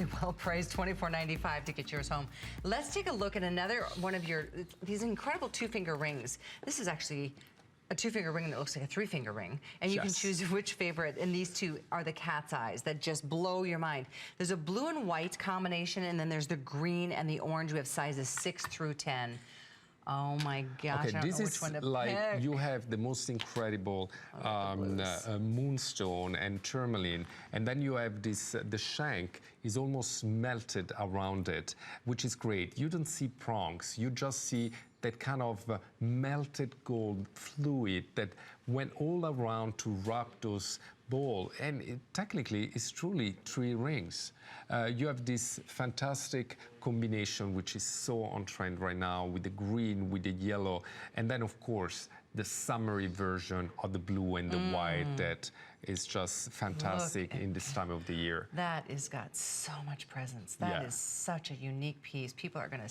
Well priced, $24.95 to get yours home. Let's take a look at another one of these incredible two-finger rings. This is actually a two-finger ring that looks like a three-finger ring. And you can choose which favorite, and these two are the cat's eyes that just blow your mind. There's a blue and white combination, and then there's the green and the orange. We have sizes 6 through 10. Oh my gosh, okay, I don't know which one to pick. You have the most incredible moonstone and tourmaline, and then you have this, the shank is almost melted around it, which is great. You don't see prongs, you just see that kind of melted gold fluid that went all around to wrap those ball, and it technically is truly 3 rings. You have this fantastic combination which is so on trend right now with the green, with the yellow, and then of course the summery version of the blue and the white that is just fantastic in this time of the year. That has got so much presence. That is such a unique piece. People are gonna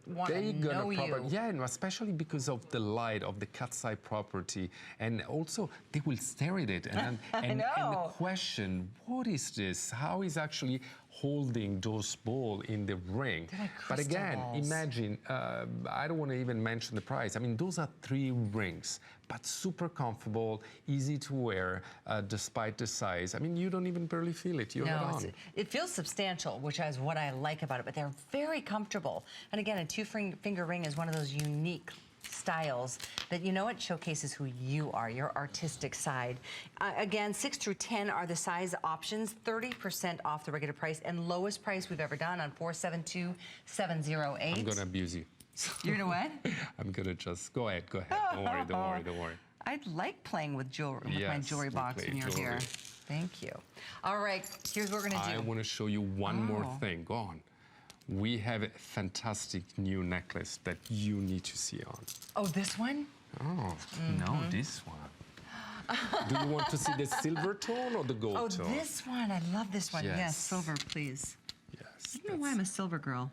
want to know you. Yeah, and especially because of the light of the cat's eye property, and also they will stare at it and and question, what is this? How is actually holding those balls in the ring? But again, imagine, I don't want to even mention the price. I mean, those are 3 rings, but super comfortable, easy to wear, despite the size. I mean, you don't even barely feel it. You have it on. It feels substantial, which is what I like about it, but they're very comfortable. And again, a two-finger ring is one of those unique styles that, you know, it showcases who you are, your artistic side. Again, 6 through 10 are the size options, 30% off the regular price, and lowest price we've ever done on 472708. I'm gonna abuse you. You're gonna what? I'm gonna just go ahead. Don't worry, don't worry, don't worry. I like playing with jewelry, with my jewelry box when you're here. Thank you. All right, here's what we're gonna do. I want to show you one more thing. Go on. We have a fantastic new necklace that you need to see on. Oh, this one? Oh, no, this one. Do you want to see the silver tone or the gold tone? Oh, this one. I love this one. Yes, silver, please. Yes. I don't know why I'm a silver girl.